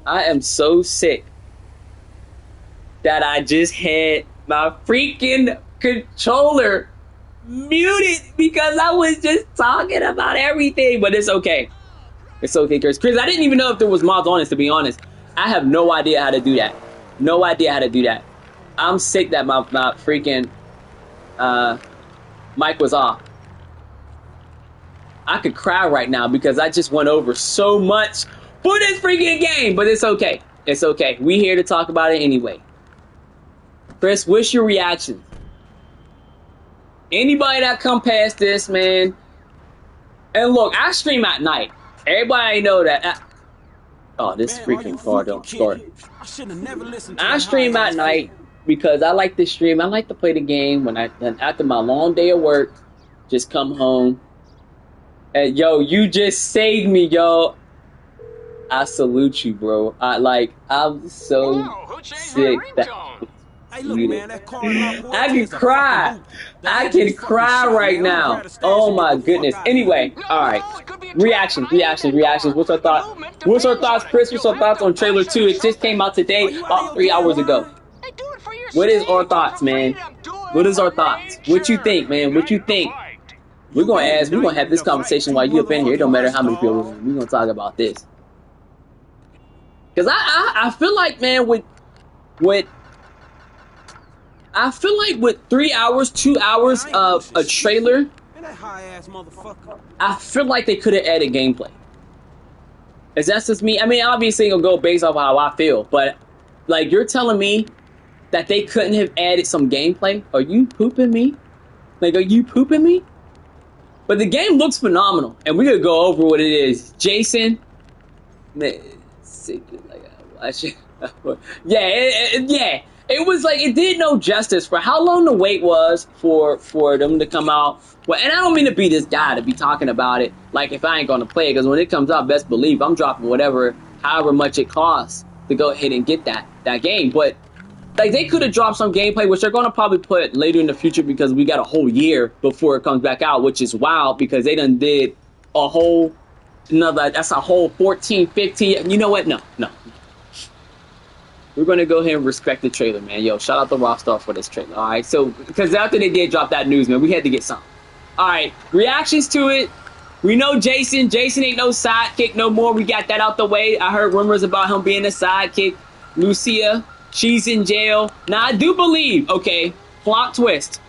I am so sick that I just had my freaking controller muted because I was just talking about everything. But it's okay. It's okay, Chris. Chris, I didn't even know if there was mods on this, to be honest. I have no idea how to do that. No idea how to do that. I'm sick that my freaking mic was off. I could cry right now because I just went over so much for this freaking game, but it's okay. It's okay. We here to talk about it anyway. Chris, what's your reaction? Anybody that come past this, man. And look, I stream at night. Everybody know that. Oh, this freaking car don't start. I stream at night because I like to stream. I like to play the game when after my long day of work, just come home. And yo, you just saved me, yo. I salute you, bro. I'm so sick that I can cry. I can cry right now. Oh my goodness. Anyway, all right. Reactions. What's our thoughts, Chris? What's our thoughts on trailer 2? It just came out today, about 3 hours ago. What is our thoughts, man? What is our thoughts? What you think, man? What you think? We're gonna have this conversation while you're up in here. It don't matter how many people. We're gonna talk about this. Cause I feel like, man, with I feel like with 3 hours, 2 hours of a trailer, I feel like they could have added gameplay. Is that just me? I mean, obviously it'll go based off how I feel, but like you're telling me that they couldn't have added some gameplay? Are you pooping me? Like, are you pooping me? But the game looks phenomenal, and we're gonna go over what it is. Jason, man, it was like it did no justice for how long the wait was for them to come out. Well, and I don't mean to be this guy to be talking about it like if I ain't gonna play it, because when it comes out, best believe I'm dropping however much it costs to go ahead and get that game. But like they could have dropped some gameplay, which they're gonna probably put later in the future because we got a whole year before it comes back out, which is wild because they done did a whole that's a whole 14, 15. You know what? No. We're gonna go ahead and respect the trailer, man. Yo, shout out to Rockstar for this trailer. All right, so because after they did drop that news, man, we had to get something. All right, reactions to it. We know Jason ain't no sidekick no more. We got that out the way. I heard rumors about him being a sidekick. Lucia, she's in jail. Now I do believe, okay, plot twist.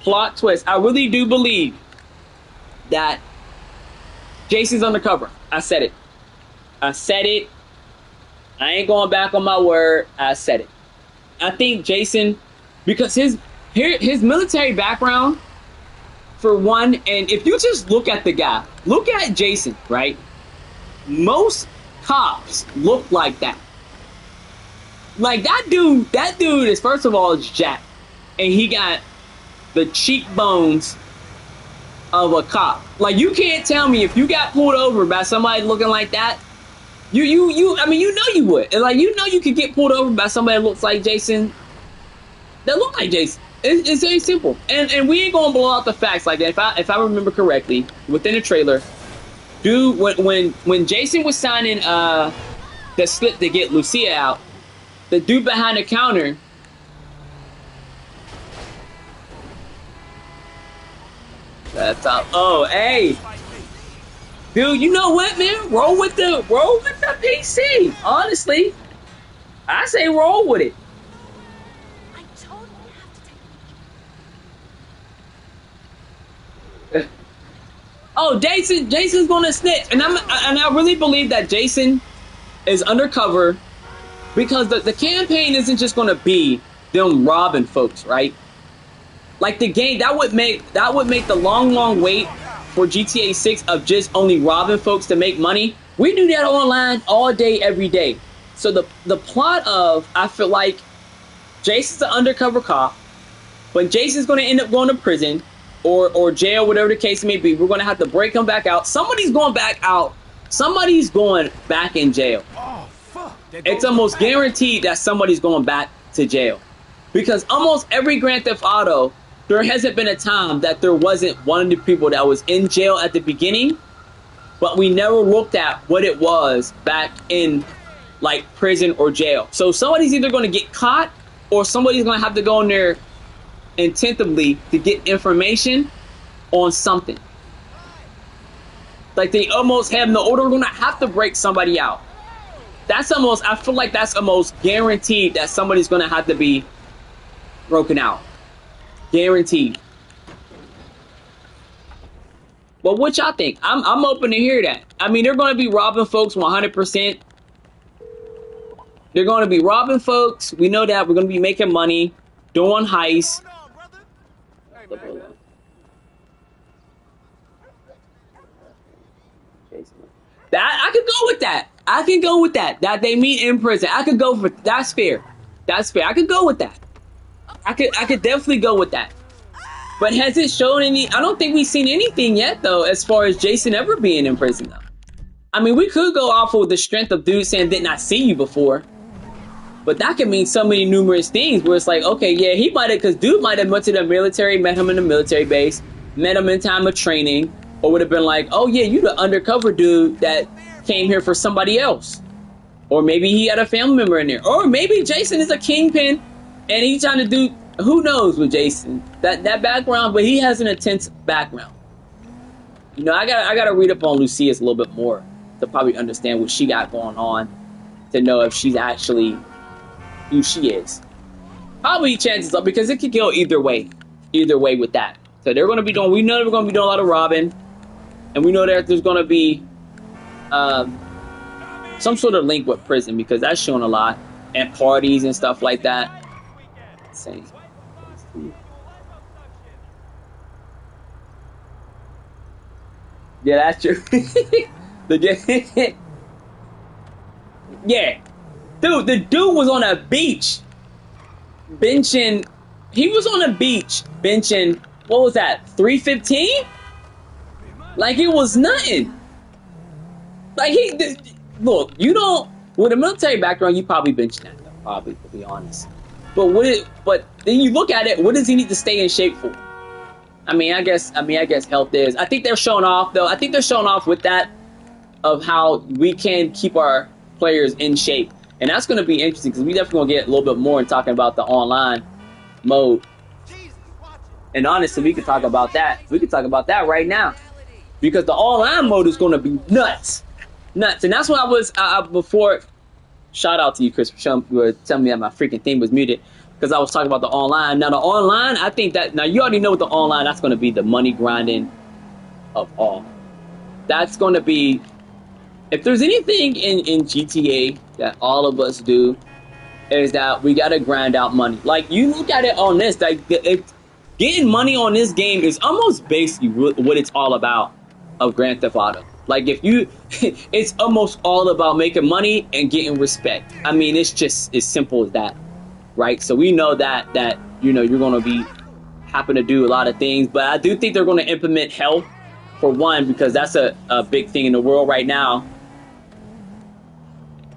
I really do believe that Jason's undercover. I said it. I ain't going back on my word. I said it. I think Jason, because his military background, for one, and if you just look at the guy, look at Jason, right? Most cops look like that. Like that dude is, first of all, is jacked, and he got the cheekbones of a cop. Like you can't tell me if you got pulled over by somebody looking like that. I mean, you know you would. And like, you know you could get pulled over by somebody that looks like Jason. That look like Jason. It's very simple. And we ain't gonna blow out the facts like that. If I remember correctly, within the trailer, dude, when Jason was signing the slip to get Lucia out, the dude behind the counter that's out. Oh, hey. Dude, you know what, man? Roll with the PC. Honestly, I say roll with it. I totally have to take. Oh, Jason's gonna snitch, and I really believe that Jason is undercover because the campaign isn't just gonna be them robbing folks, right? Like the game that would make the long wait for GTA 6 of just only robbing folks to make money. We do that online all day, every day. So the plot of, I feel like Jason's an undercover cop, but Jason's going to end up going to prison or jail, whatever the case may be. We're going to have to break him back out. Somebody's going back out. Somebody's going back in jail. Oh, fuck. It's almost guaranteed that somebody's going back to jail. Because almost every Grand Theft Auto, there hasn't been a time that there wasn't one of the people that was in jail at the beginning, but we never looked at what it was back in like prison or jail. So somebody's either going to get caught or somebody's going to have to go in there intentively to get information on something. Like they almost have no order. We're going to have to break somebody out. That's almost, I feel like that's almost guaranteed that somebody's going to have to be broken out. Guaranteed. But what y'all think? I'm open to hear that. I mean, they're going to be robbing folks 100%. They're going to be robbing folks. We know that. We're going to be making money, doing heists. That I could go with that. I can go with that. That they meet in prison. I could go for that's fair. That's fair. I could go with that. I could definitely go with that. But has it shown any? I don't think we've seen anything yet, though, as far as Jason ever being in prison, though. I mean, we could go off of the strength of dude saying did not see you before. But that could mean so many numerous things where it's like, okay, yeah, he might have, because dude might have went to the military, met him in the military base, met him in time of training, or would have been like, oh yeah, you the undercover dude that came here for somebody else. Or maybe he had a family member in there. Or maybe Jason is a kingpin and he's trying to do, who knows with Jason, that background, but he has an intense background. You know, I gotta read up on Lucia's a little bit more to probably understand what she got going on, to know if she's actually who she is. Probably chances up, because it could go either way with that. So they're going to be doing, we know they're going to be doing a lot of robbing, and we know that there's going to be some sort of link with prison, because that's showing a lot, and parties and stuff like that. Insane. Yeah, that's true. Yeah. Dude, the dude was on a beach benching. He was on a beach benching, what was that, 315? Like it was nothing. Like look, you don't, with a military background, you probably benching that, though, probably, to be honest. But then you look at it, what does he need to stay in shape for? I mean, I guess health is. I think they're showing off, though. I think they're showing off with that of how we can keep our players in shape. And that's going to be interesting, because we definitely going to get a little bit more in talking about the online mode. And honestly, we could talk about that. We could talk about that right now, because the online mode is going to be nuts. Nuts. And that's what I was, before, shout out to you, Chris, for telling me that my freaking thing was muted, because I was talking about the online. Now, the online, I think that, now you already know what the online, that's going to be the money grinding of all. That's going to be, if there's anything in GTA that all of us do, is that we got to grind out money. Like, you look at it on this, like, getting money on this game is almost basically what it's all about of Grand Theft Auto. Like, if you, it's almost all about making money and getting respect. I mean, it's just as simple as that, right? So we know that you know, you're going to be happen to do a lot of things, but I do think they're going to implement health, for one, because that's a big thing in the world right now.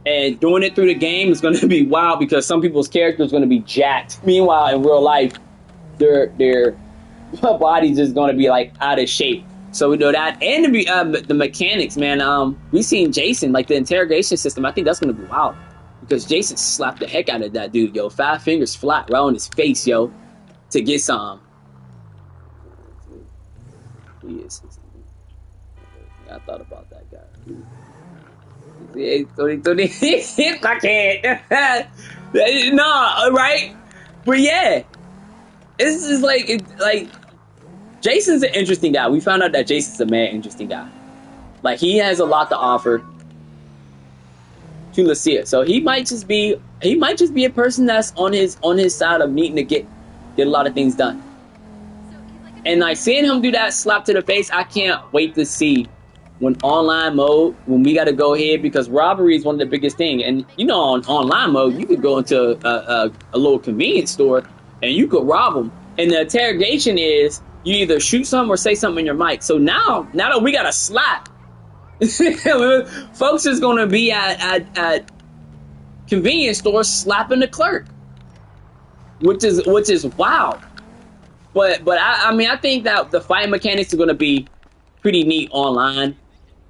And doing it through the game is going to be wild, because some people's characters are going to be jacked. Meanwhile, in real life, their bodies is going to be like out of shape. So we know that, and the mechanics, man. We seen Jason, like the interrogation system. I think that's going to be wild, because Jason slapped the heck out of that dude, yo. 5 fingers flat right on his face, yo, to get some. He is. I thought about that guy. I can't. No, right? But yeah, this is like Jason's an interesting guy. We found out that Jason's a mad interesting guy. Like, he has a lot to offer to Lucia. So he might just be a person that's on his side of needing to get a lot of things done. And like seeing him do that slap to the face, I can't wait to see when online mode, when we got to go ahead, because robbery is one of the biggest things. And you know, on online mode, you could go into a little convenience store and you could rob them. And the interrogation is you either shoot something or say something in your mic. So now that we got a slap, folks is going to be at convenience stores slapping the clerk, which is wild. But I mean, I think that the fight mechanics are going to be pretty neat online.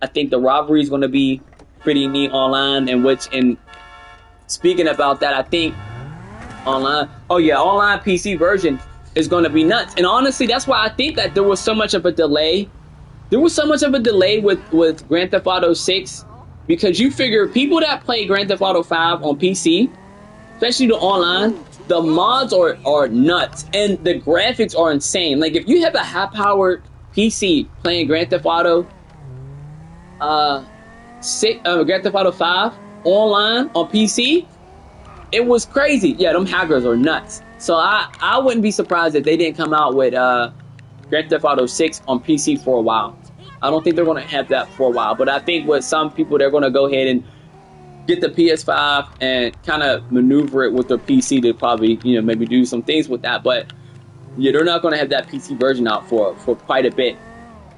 I think the robbery is going to be pretty neat online, and speaking about that, I think online. Oh yeah, online PC version is going to be nuts. And honestly, that's why I think that there was so much of a delay. There was so much of a delay with Grand Theft Auto 6 because you figure people that play Grand Theft Auto 5 on PC, especially the online, the mods are nuts and the graphics are insane. Like if you have a high-powered PC playing Grand Theft Auto Grand Theft Auto 5 online on PC, it was crazy. Yeah, them hackers are nuts. So I wouldn't be surprised if they didn't come out with Grand Theft Auto 6 on PC for a while. I don't think they're going to have that for a while, but I think with some people they're going to go ahead and get the PS5 and kind of maneuver it with their PC to probably, you know, maybe do some things with that. But yeah, they're not going to have that PC version out for quite a bit.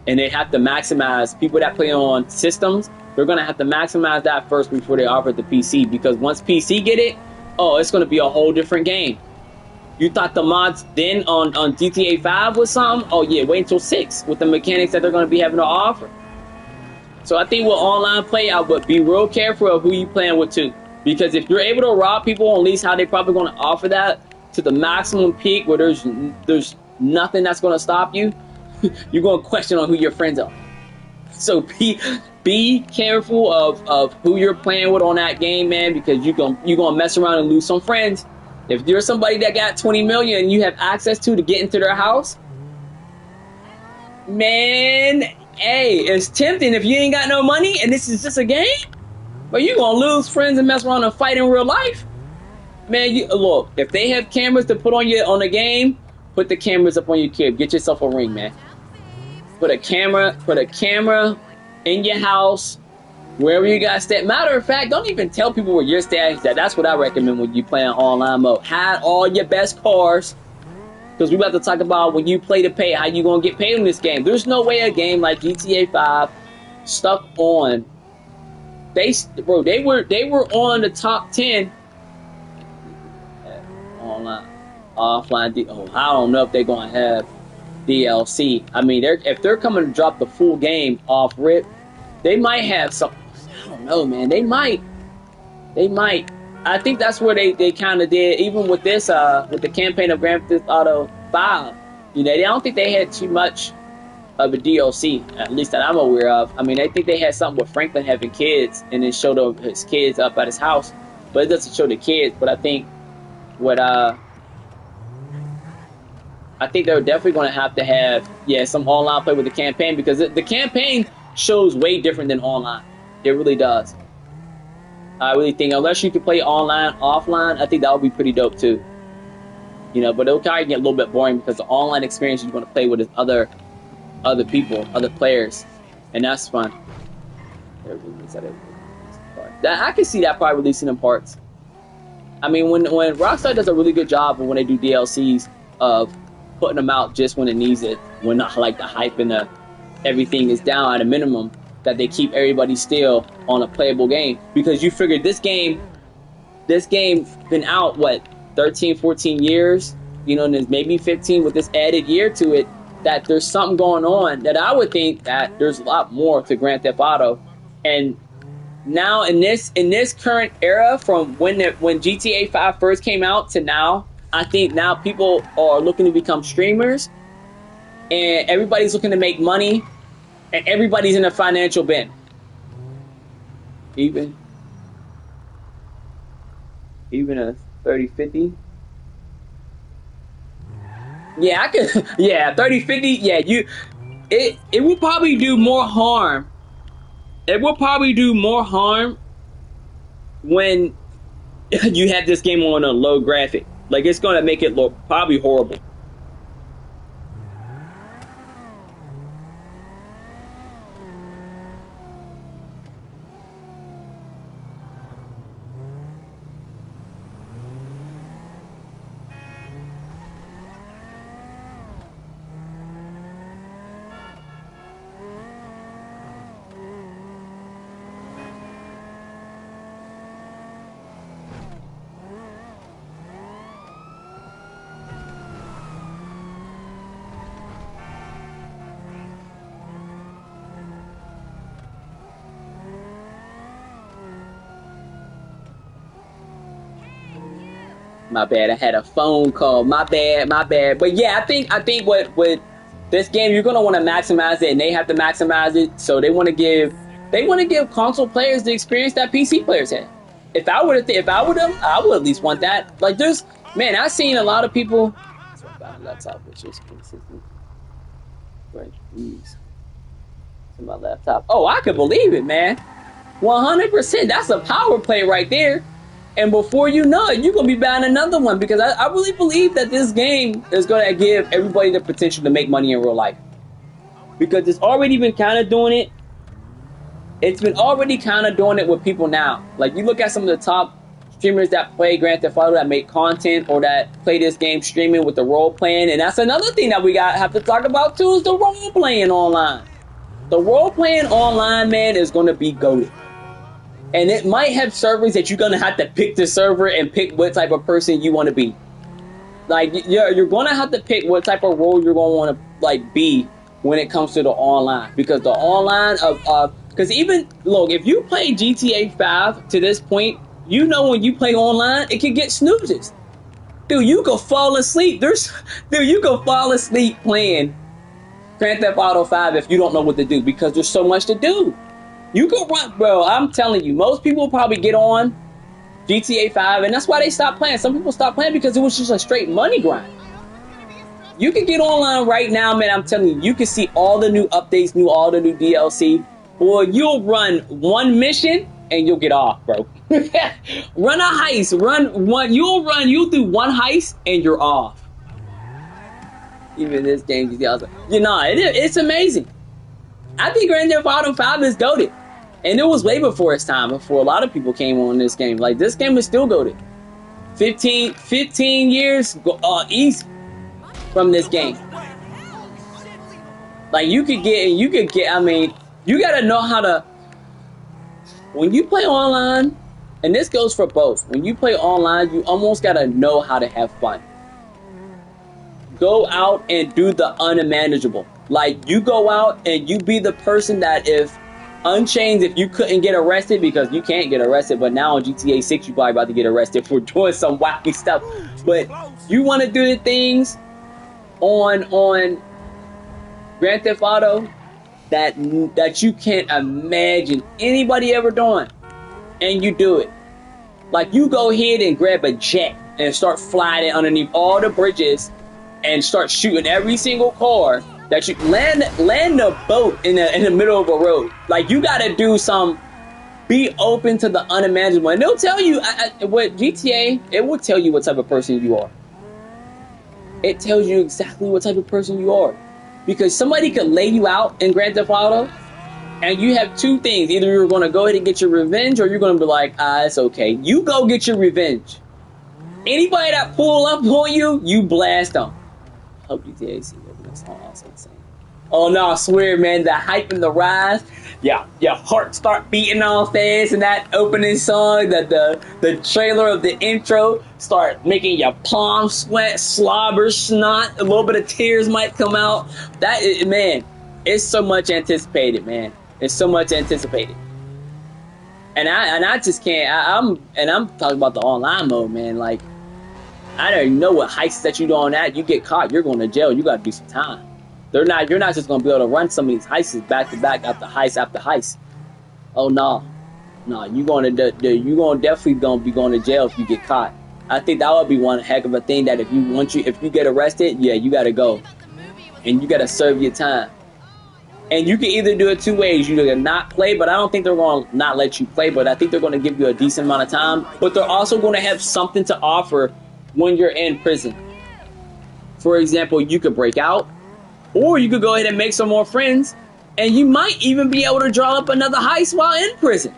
And they have to maximize people that play on systems. They're going to have to maximize that first before they offer the PC, because once PC get it, oh, it's going to be a whole different game. You thought the mods then on GTA 5 was something? Oh yeah, wait until 6 with the mechanics that they're going to be having to offer. So I think with online play, I would be real careful of who you playing with too. Because if you're able to rob people, at least how they probably going to offer that to the maximum peak where there's nothing that's going to stop you, you're going to question on who your friends are. So be careful of who you're playing with on that game, man, because you're gonna mess around and lose some friends. If you're somebody that got 20 million and you have access to get into their house, man, hey, it's tempting if you ain't got no money and this is just a game. But you gonna lose friends and mess around and fight in real life. Man, you look, if they have cameras to put on the game, put the cameras up on your crib. Get yourself a ring, man. Put a camera in your house, wherever you guys stay. Matter of fact, don't even tell people where your stash is at. That's what I recommend when you play on online mode. Hide all your best cars, because we about to talk about when you play to pay, how you gonna get paid in this game. There's no way a game like GTA 5 stuck on. They were on the top 10 online, offline. Oh, I don't know if they're gonna have DLC. I mean, if they're coming to drop the full game off rip, they might have some. I don't know, man. They might. I think that's where they kind of did, even with this, with the campaign of Grand Theft Auto 5. You know, I don't think they had too much of a DLC, at least that I'm aware of. I mean, I think they had something with Franklin having kids, and then showed his kids up at his house, but it doesn't show the kids. But I think what I think they're definitely going to have some online play with the campaign, because the campaign shows way different than online. It really does. I really think unless you can play online, offline, I think that would be pretty dope too. You know, but it'll kind of get a little bit boring because the online experience you're going to play with is other people, other players, and that's fun. I can see that probably releasing in parts. I mean, when Rockstar does a really good job of when they do DLCs of putting them out just when it needs it, when not like the hype and everything is down at a minimum, that they keep everybody still on a playable game. Because you figure this game been out, what, 13, 14 years? You know, and there's maybe 15 with this added year to it, that there's something going on that I would think that there's a lot more to Grand Theft Auto. And now in this current era, from when GTA 5 first came out to now, I think now people are looking to become streamers, and everybody's looking to make money, and everybody's in a financial bin. Even a 30-50. Yeah, I could. Yeah, 30-50. Yeah, it will probably do more harm. It will probably do more harm when you have this game on a low graphic. Like, it's gonna make it look probably horrible. My bad. I had a phone call. My bad. My bad. But yeah, I think what with this game, you're gonna want to maximize it, and they have to maximize it. So they want to give console players the experience that PC players had. If I would them, I would at least want that. Like there's man, I've seen a lot of people. Laptop, which is consistent. Right, please. To my laptop. Oh, I can believe it, man. 100%. That's a power play right there. And before you know it, you're going to be buying another one because I really believe that this game is going to give everybody the potential to make money in real life. Because it's already been kind of doing it. It's been already kind of doing it with people now. Like, you look at some of the top streamers that play Grand Theft Auto that make content or that play this game streaming with the role playing. And that's another thing that we have to talk about, too, is the role playing online. The role playing online, man, is going to be goated. And it might have servers that you're going to have to pick the server and pick what type of person you want to be. Like, you're going to have to pick what type of role you're going to want to, like, be when it comes to the online. Because the online because even, look, if you play GTA 5 to this point, you know when you play online, it can get snoozes. Dude, you can fall asleep. You can fall asleep playing Grand Theft Auto 5 if you don't know what to do because there's so much to do. You can run, bro. I'm telling you, most people probably get on GTA 5, and that's why they stopped playing. Some people stopped playing because it was just a straight money grind. You can get online right now, man. I'm telling you, you can see all the new updates, all the new DLC. Boy, you'll run one mission and you'll get off, bro. Run a heist. You'll do one heist and you're off. Even this game, it's amazing. I think Grand Theft Auto 5 is goated. And it was way before its time, before a lot of people came on this game. Like, this game is still goated. 15 years easy from this game. Like, you could get, I mean, you gotta know how to, when you play online, and this goes for both, when you play online, you almost gotta know how to have fun. Go out and do the unmanageable. Like, you go out and you be the person that if Unchained, if you couldn't get arrested, because you can't get arrested, but now on GTA 6 you're probably about to get arrested for doing some wacky stuff. But you want to do the things on Grand Theft Auto that you can't imagine anybody ever doing, and you do it. Like, you go ahead and grab a jet and start flying it underneath all the bridges and start shooting every single car that you land a boat in the middle of a road. Like, you gotta do be open to the unimaginable. And they'll tell you, what GTA, it will tell you what type of person you are. It tells you exactly what type of person you are. Because somebody could lay you out in Grand Theft Auto, and you have two things. Either you're gonna go ahead and get your revenge, or you're gonna be like, it's okay. You go get your revenge. Anybody that pull up on you, you blast them. I hope GTA see that song also insane. Oh no, I swear, man, the hype and the rise. Yeah, your heart start beating all fast, and that opening song, the trailer of the intro start making your palms sweat, slobber, snot, a little bit of tears might come out. That is, man, it's so much anticipated, man. It's so much anticipated. And I just can't. I'm talking about the online mode, man. Like, I don't know what heists that you do on that. You get caught, you're going to jail. You got to do some time. You're not just going to be able to run some of these heists back to back after heist. Oh no, you're definitely going to be going to jail if you get caught. I think that would be one heck of a thing that if you get arrested, yeah, you got to go, and you got to serve your time. And you can either do it two ways. You can not play, but I don't think they're going to not let you play. But I think they're going to give you a decent amount of time. But they're also going to have something to offer when you're in prison. For example, you could break out, or you could go ahead and make some more friends, and you might even be able to draw up another heist while in prison.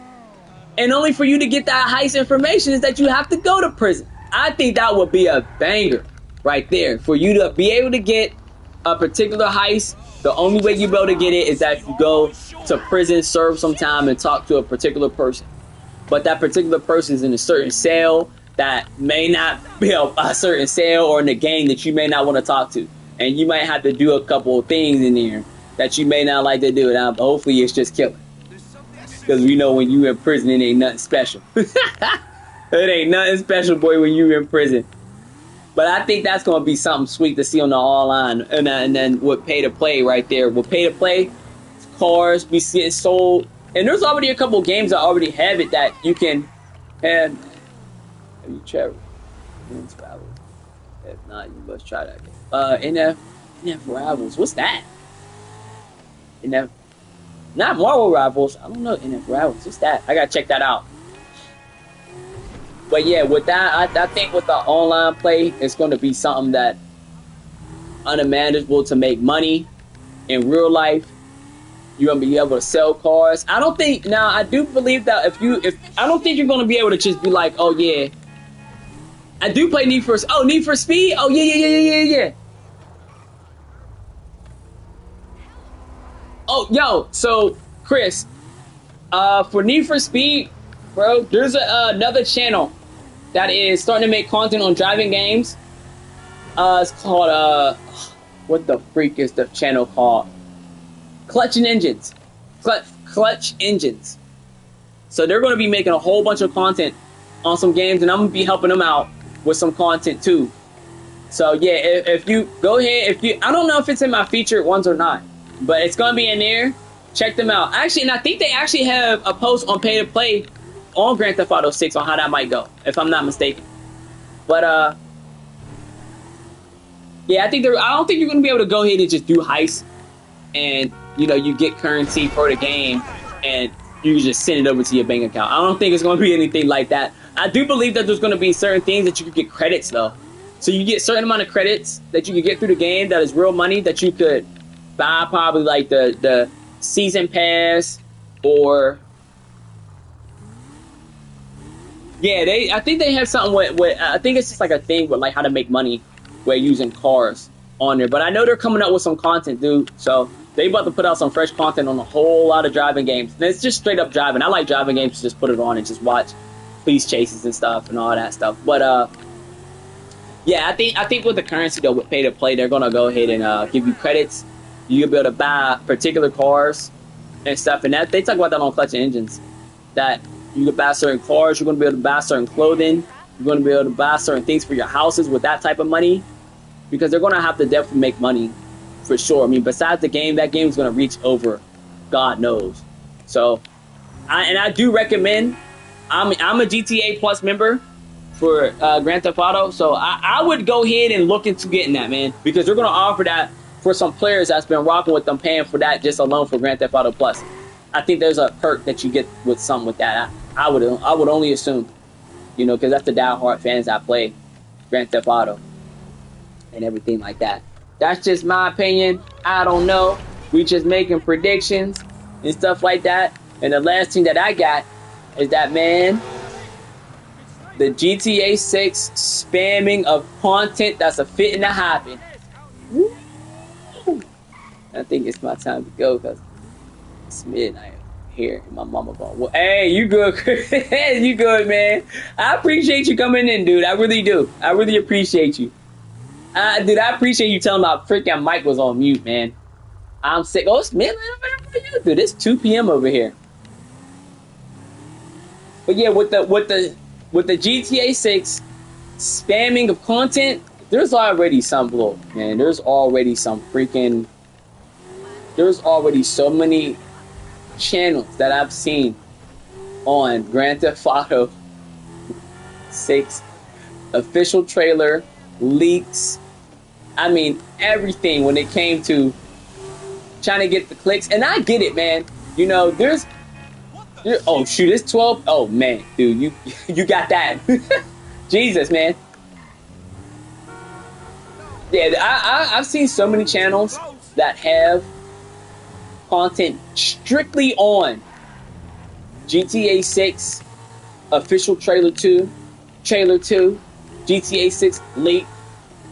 And only for you to get that heist information is that you have to go to prison. I think that would be a banger right there. For you to be able to get a particular heist, the only way you'll be able to get it is that you go to prison, serve some time, and talk to a particular person. But that particular person is in a certain cell that may not be a certain cell, or in the game that you may not want to talk to. And you might have to do a couple of things in there that you may not like to do. And hopefully it's just killing. Because we know when you in prison, it ain't nothing special. It ain't nothing special, boy, when you in prison. But I think that's going to be something sweet to see on the online. And then with pay to play right there. With pay to play, cars be getting sold. And there's already a couple games that already have it that you can have. Have you tried? If not, you must try that game. NF Rivals. What's that? NF. Not Marvel Rivals. I don't know NF Rivals. What's that? I gotta check that out. But yeah, with that, I think with the online play, it's going to be something that unimaginable to make money in real life. You're going to be able to sell cars. I don't think, now I do believe that I don't think you're going to be able to just be like, oh yeah, I do play Need for Speed? Oh yeah. Oh, yo, so Chris, for Need for Speed, bro, there's another channel that is starting to make content on driving games. It's called, what the freak is the channel called? Clutch Engines. Clutch Engines. So they're going to be making a whole bunch of content on some games, and I'm going to be helping them out with some content too. So yeah, if you go ahead, I don't know if it's in my featured ones or not, but it's going to be in there. Check them out. Actually, and I think they actually have a post on pay to play on Grand Theft Auto 6 on how that might go, if I'm not mistaken. But yeah, I don't think you're gonna be able to go ahead and just do heists and you get currency for the game and you just send it over to your bank account. I don't think it's gonna be anything like that. I do believe that there's gonna be certain things that you could get credits though. So you get a certain amount of credits that you can get through the game that is real money that you could buy, probably like the season pass or yeah, I think they have something with I think it's just like a thing with like how to make money with using cars on there. But I know they're coming up with some content, dude. So they about to put out some fresh content on a whole lot of driving games. And it's just straight up driving. I like driving games to just put it on and just watch police chases and stuff and all that stuff. But yeah, I think with the currency though, with pay to play, they're gonna go ahead and give you credits. You'll be able to buy particular cars and stuff. And that they talk about that on Clutch Engines. That you can buy certain cars, you're going to be able to buy certain clothing, you're going to be able to buy certain things for your houses with that type of money, because they're going to have to definitely make money for sure. I mean, besides the game, that game is going to reach over God knows. So, I do recommend, I'm a GTA Plus member for Grand Theft Auto, so I would go ahead and look into getting that, man, because they're going to offer that for some players that's been rocking with them, paying for that just alone for Grand Theft Auto Plus. I think there's a perk that you get with something with that. I would only assume, because that's the diehard fans that play Grand Theft Auto and everything like that. That's just my opinion. I don't know. We just making predictions and stuff like that. And the last thing that I got is that, man, the GTA 6 spamming of content that's a fitting to happen. Woo. I think it's my time to go because it's midnight here. My mama going, well, hey, you good? You good, man? I appreciate you coming in, dude. I really do. I really appreciate you. Dude, I appreciate you telling my freaking mic was on mute, man. I'm sick. Oh, it's midnight over here for you, dude. It's 2 p.m. over here. But yeah, with the GTA 6 spamming of content, there's already some blow, man. There's already some freaking. There's already so many channels that I've seen on Grand Theft Auto 6 official trailer leaks. I mean, everything when it came to trying to get the clicks. And I get it, man. Oh shoot, it's 12. Oh man, dude, you got that. Jesus, man. Yeah, I've seen so many channels that have content strictly on GTA 6 official trailer 2, GTA 6 leak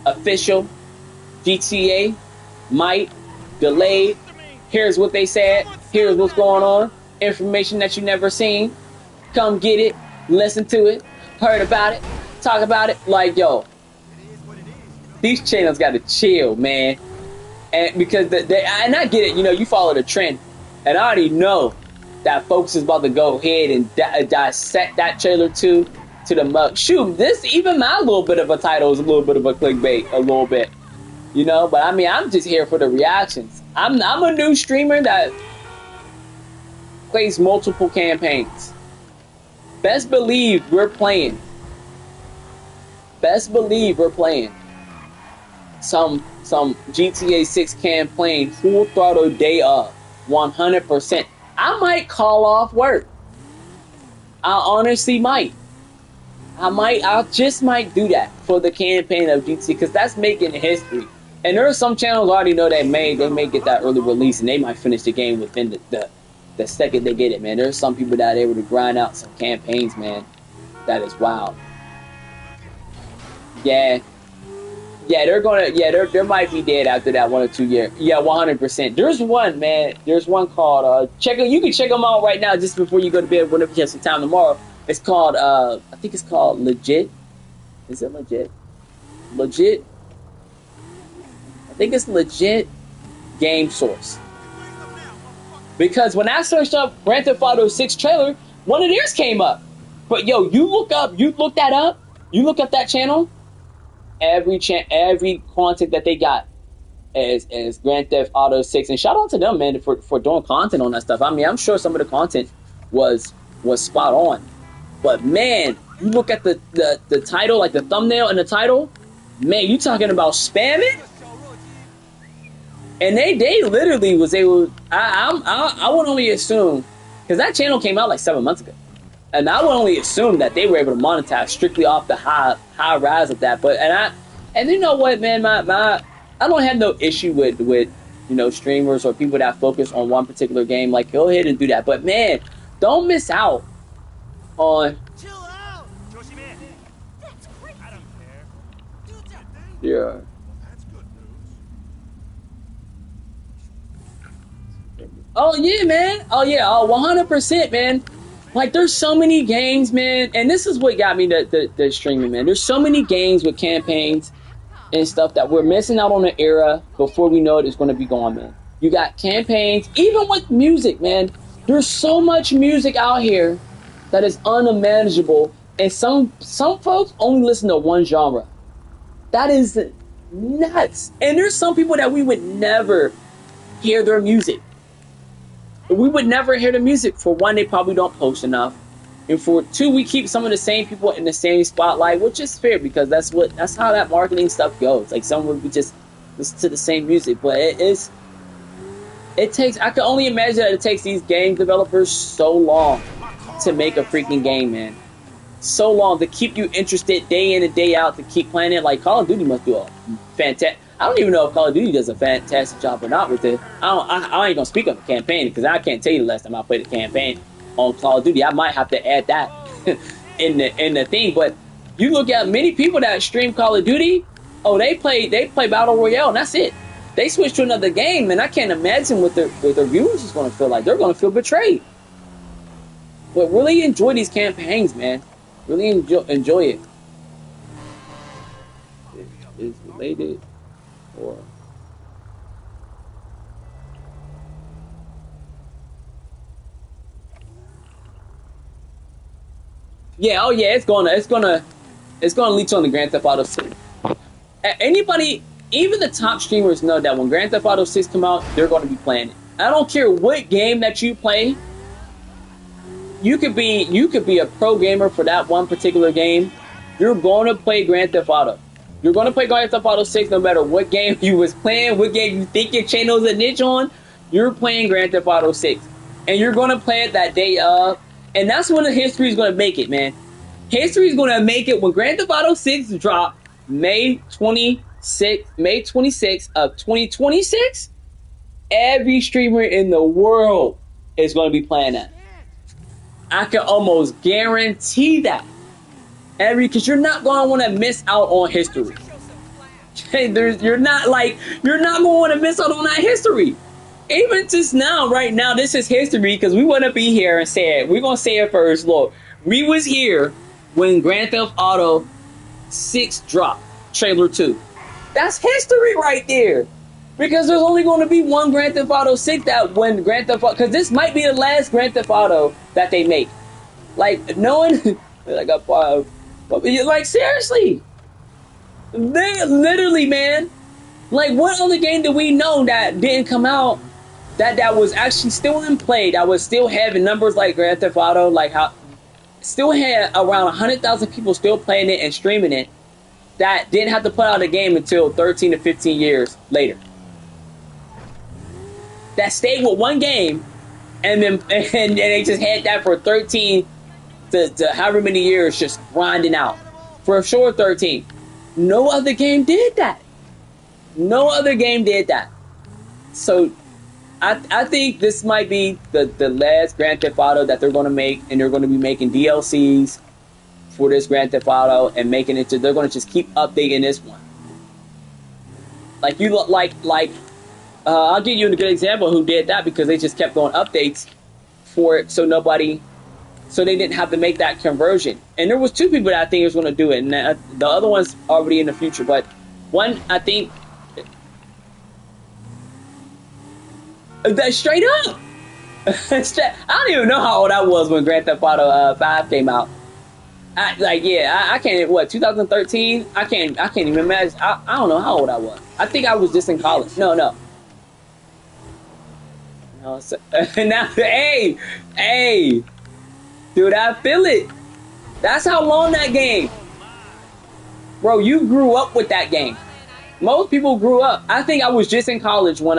official, GTA might delayed. Here's what they said. Here's what's going on. Information that you never seen. Come get it. Listen to it. Heard about it. Talk about it. Like, yo, these channels got to chill, man. And because and I get it, you follow the trend, and I already know that folks is about to go ahead and dissect that trailer too, to the mug. Shoot, this even my little bit of a title is a little bit of a clickbait, a little bit, you know. But I mean, I'm just here for the reactions. I'm a new streamer that plays multiple campaigns. Best believe we're playing. Best believe we're playing some GTA 6 campaign full throttle day of 100%. I might call off work. I honestly might. I just might do that for the campaign of GTA because that's making history. And there are some channels I already know that they may get that early release and they might finish the game within the second they get it, man. There's some people that are able to grind out some campaigns, man. That is wild. Yeah, they're gonna. Yeah, there might be dead after that 1 or 2 years. Yeah, 100%. There's one, man. There's one called. You can check them out right now just before you go to bed. Whenever you have some time tomorrow. It's called. I think it's called Legit. Is it Legit? Legit. I think it's Legit Game Source. Because when I searched up Grand Theft Auto 6 trailer, one of theirs came up. But yo, you look that up. You look up that channel. Every content that they got is Grand Theft Auto 6, and shout out to them, man, for doing content on that stuff. I mean, I'm sure some of the content was spot on, but man, you look at the title, like the thumbnail and the title, man, you talking about spamming, and they literally was able. I would only assume because that channel came out like 7 months ago. And I would only assume that they were able to monetize strictly off the high rise of that. But and you know what, man, I don't have no issue with streamers or people that focus on one particular game. Like, go ahead and do that. But man, don't miss out on. Chill out. That's crazy. I don't care. Yeah. That's good news. Oh yeah, man. Oh yeah. Oh, 100%, man. Like, there's so many games, man, and this is what got me the streaming, man. There's so many games with campaigns and stuff that we're missing out on the era before we know it's going to be gone, man. You got campaigns, even with music, man. There's so much music out here that is unmanageable, and some folks only listen to one genre. That is nuts. And there's some people that we would never hear their music. We would never hear the music. For one, they probably don't post enough, and for two, we keep some of the same people in the same spotlight, which is fair because that's how that marketing stuff goes. Like, someone would just listen to the same music, but it takes. I can only imagine that it takes these game developers so long to make a freaking game, man. So long to keep you interested day in and day out to keep playing it. Like, Call of Duty must do a fantastic. I don't even know if Call of Duty does a fantastic job or not with it. I ain't gonna speak on the campaign because I can't tell you the last time I played a campaign on Call of Duty. I might have to add that in the thing. But you look at many people that stream Call of Duty. Oh, they play Battle Royale and that's it. They switch to another game, and I can't imagine what their viewers is gonna feel like. They're gonna feel betrayed. But really enjoy these campaigns, man. Really enjoy it. It is related. Or yeah, oh yeah, it's gonna leech on the Grand Theft Auto 6. Anybody, even the top streamers know that when Grand Theft Auto 6 come out, they're gonna be playing it. I don't care what game that you play. You could be a pro gamer for that one particular game. You're gonna play Grand Theft Auto. You're going to play Grand Theft Auto 6 no matter what game you was playing, what game you think your channel's a niche on. You're playing Grand Theft Auto 6. And you're going to play it that day of. And that's when the history is going to make it, man. History is going to make it when Grand Theft Auto 6 drop May 26th of 2026. Every streamer in the world is going to be playing that. I can almost guarantee that. Because you're not going to want to miss out on history. You're not going to want to miss out on that history. Even just now, right now, this is history because we want to be here and say it. We're going to say it first. Look, we was here when Grand Theft Auto 6 dropped, trailer 2. That's history right there. Because there's only going to be one Grand Theft Auto 6 that when Grand Theft Auto, because this might be the last Grand Theft Auto that they make. Like, knowing, I got 5. But, like, seriously. They literally, man. Like, what other game did we know that didn't come out that was actually still in play, that was still having numbers like Grand Theft Auto, like how still had around 100,000 people still playing it and streaming it, that didn't have to put out a game until 13 to 15 years later. That stayed with one game, and then and they just had that for 13 to however many years, just grinding out. For sure, 13. No other game did that. No other game did that. So I think this might be the last Grand Theft Auto that they're going to make, and they're going to be making DLCs for this Grand Theft Auto and making it to, they're going to just keep updating this one. Like you look like I'll give you a good example who did that, because they just kept going updates for it, so they didn't have to make that conversion. And there was two people that I think was going to do it, and the other one's already in the future. But one, I think, that straight up. I don't even know how old I was when Grand Theft Auto 5 came out. I can't. What, 2013? I can't even imagine. I don't know how old I was. I think I was just in college. No. So, now, hey, dude, I feel it. That's how long that game. Bro, you grew up with that game. Most people grew up. I think I was just in college when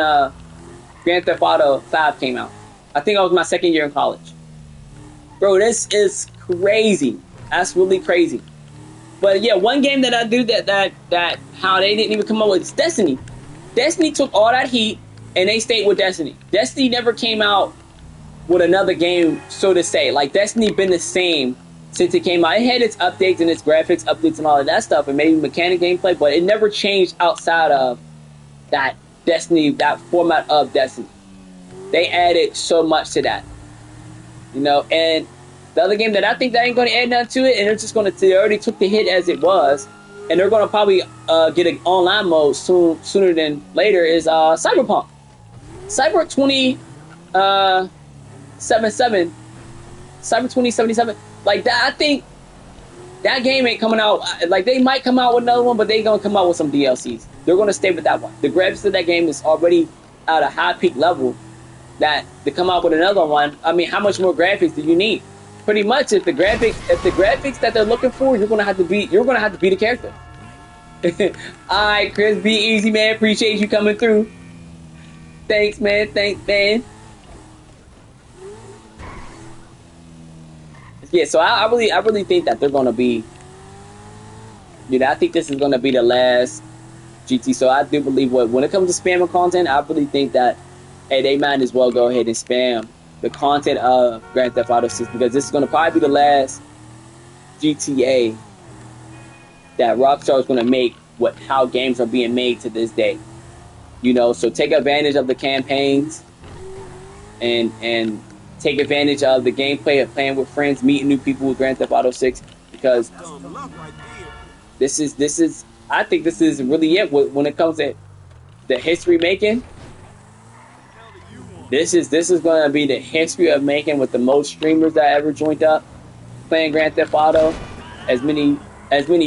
Grand Theft Auto 5 came out. I think I was my second year in college. Bro, this is crazy. That's really crazy. But yeah, one game that I do that how they didn't even come up with is Destiny. Destiny took all that heat and they stayed with Destiny. Destiny never came out with another game, so to say. Like, Destiny been the same since it came out. It had its updates and its graphics updates and all of that stuff, and maybe mechanic gameplay, but it never changed outside of that Destiny, that format of Destiny. They added so much to that, you know. And the other game that I think that ain't going to add nothing to it, and they're just going to, they already took the hit as it was, and they're going to probably get an online mode sooner than later, is Cyberpunk. Cyber 2077, Cyber 2077, like that. I think that game ain't coming out. Like, they might come out with another one, but they gonna come out with some DLCs. They're gonna stay with that one. The graphics of that game is already at a high peak level. That to come out with another one, I mean, how much more graphics do you need? Pretty much, if the graphics that they're looking for, you're gonna have to be the character. All right, Chris, be easy, man. Appreciate you coming through. Thanks, man. Yeah, so I really think that they're gonna be, you know, I think this is gonna be the last GT. So I do believe when it comes to spamming content, I really think that, hey, they might as well go ahead and spam the content of Grand Theft Auto 6, because this is gonna probably be the last GTA that Rockstar is gonna make how games are being made to this day. You know, so take advantage of the campaigns and take advantage of the gameplay of playing with friends, meeting new people with Grand Theft Auto 6, because this is I think this is really it when it comes to the history making. This is going to be the history of making, with the most streamers that ever joined up playing Grand Theft Auto. As many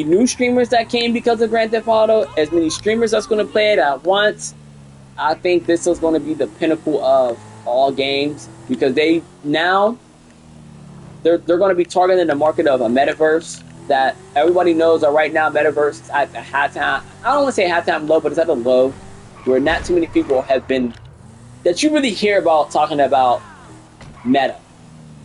new streamers that came because of Grand Theft Auto, as many streamers that's going to play it at once. I think this is going to be the pinnacle of all games, because they're going to be targeting the market of a metaverse that everybody knows that right now metaverse is at the high time. I don't want to say high time low, but it's at the low, where not too many people have been, that you really hear about talking about meta.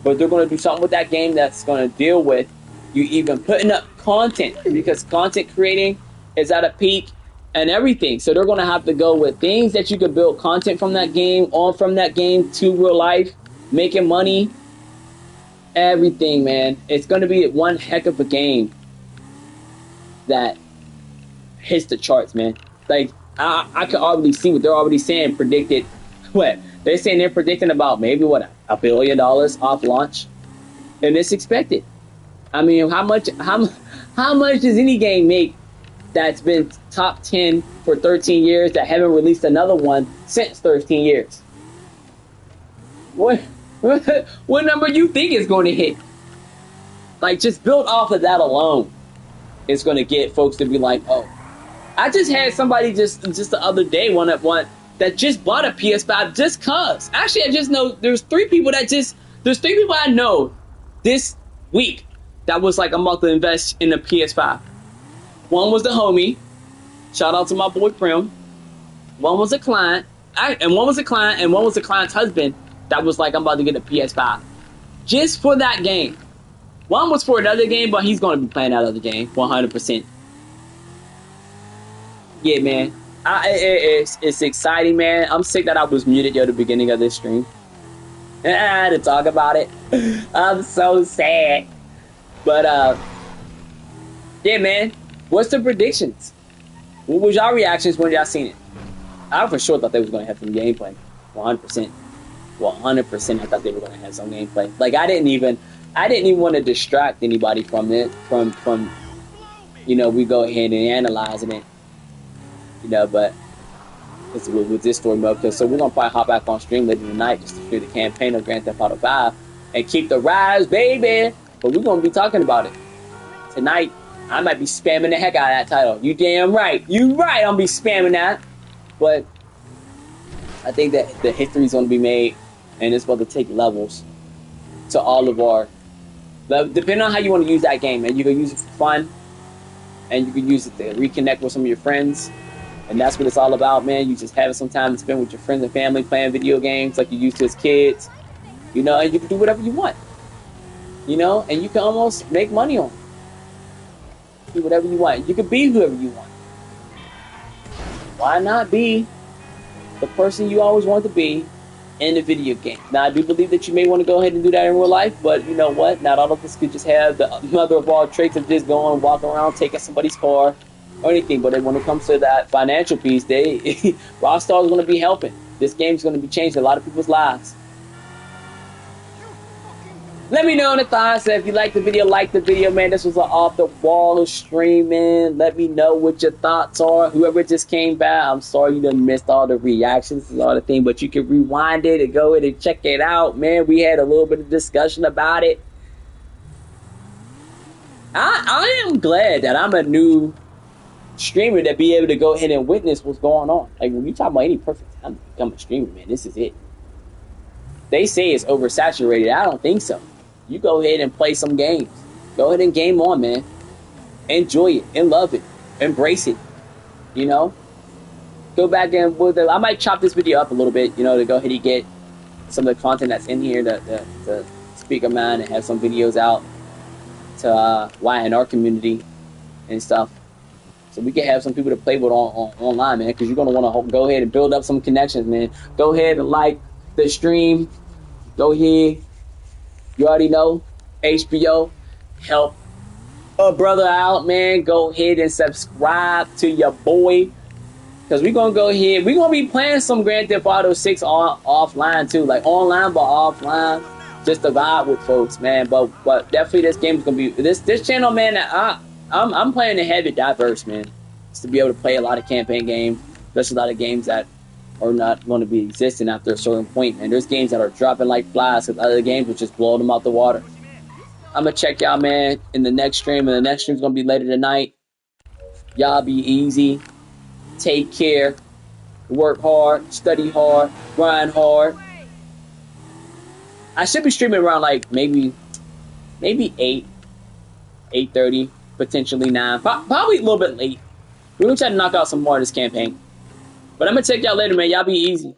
But they're going to do something with that game that's going to deal with you even putting up content, because content creating is at a peak and everything. So they're going to have to go with things that you could build content from that game, from that game to real life, making money, everything, man. It's going to be one heck of a game that hits the charts, man. Like, I can already see what they're already saying, predicted. What? They're saying they're predicting about maybe, what, $1 billion off launch? And it's expected. I mean, how much does any game make that's been top 10 for 13 years that haven't released another one since 13 years? What number you think is going to hit? Like, just build off of that alone. is gonna get folks to be like, oh. I just had somebody just the other day that just bought a PS5 just cause. Actually, I just know there's three people I know this week that was like, I'm about to invest in a PS5. One was the homie. Shout out to my boy Prim. One was a client. And one was a client's husband that was like, I'm about to get a PS5. Just for that game. One was for another game, but he's going to be playing that other game 100%. Yeah, man. It's exciting, man. I'm sick that I was muted at the beginning of this stream. I had to talk about it. I'm so sad. But, yeah, man. What's the predictions? What was y'all reactions when y'all seen it? I for sure thought they was going to have some gameplay. 100%. 100% I thought they were going to have some gameplay. Like, I didn't even want to distract anybody from it. From you know, we go ahead and analyzing it. You know, but it's with this story mode. So we're going to probably hop back on stream later tonight just to do the campaign of Grand Theft Auto 5 and keep the rise, baby. But we're going to be talking about it. Tonight, I might be spamming the heck out of that title. You damn right. You right, I'm be spamming that. But I think that the history's going to be made, and it's about to take levels to all of our... Depending on how you want to use that game, man. You can use it for fun, and you can use it to reconnect with some of your friends. And that's what it's all about, man. You just having some time to spend with your friends and family playing video games like you used to as kids. You know, and you can do whatever you want. You know, and you can almost make money on it. Do whatever you want. You can be whoever you want. Why not be the person you always want to be in the video game? Now, I do believe that you may want to go ahead and do that in real life, but you know what? Not all of us could just have the mother of all traits of just going and walking around taking somebody's car or anything. But when it comes to that financial piece, Rockstar is going to be helping. This game's going to be changing a lot of people's lives. Let me know in the thoughts. If you like the video, man. This was an off the wall stream, man. Let me know what your thoughts are. Whoever just came back, I'm sorry you done missed all the reactions and all the thing, but you can rewind it and go ahead and check it out, man. We had a little bit of discussion about it. I am glad that I'm a new streamer to be able to go ahead and witness what's going on. Like, when you talk about any perfect time to become a streamer, man, this is it. They say it's oversaturated. I don't think so. You go ahead and play some games. Go ahead and game on, man. Enjoy it and love it. Embrace it. You know? Go back and I might chop this video up a little bit, you know, to go ahead and get some of the content that's in here to speak of mine and have some videos out to YNR community and stuff. So we can have some people to play with online, man, because you're going to want to go ahead and build up some connections, man. Go ahead and like the stream. Go ahead. You already know. HBO. Help a brother out, man. Go ahead and subscribe to your boy. Because we're going to go ahead. We're going to be playing some Grand Theft Auto 6 offline, too. Like, online, but offline. Just to vibe with folks, man. But definitely this game is going to be... This channel, man, I'm playing to have it diverse, man. Just to be able to play a lot of campaign games. Especially a lot of games that are not going to be existing after a certain point, man. There's games that are dropping like flies because other games will just blow them out the water. I'm going to check y'all, man, in the next stream. And the next stream's going to be later tonight. Y'all be easy. Take care. Work hard. Study hard. Grind hard. I should be streaming around like maybe 8, 8:30, potentially 9. Probably a little bit late. We're going to try to knock out some more of this campaign. But I'm going to check y'all later, man. Y'all be easy.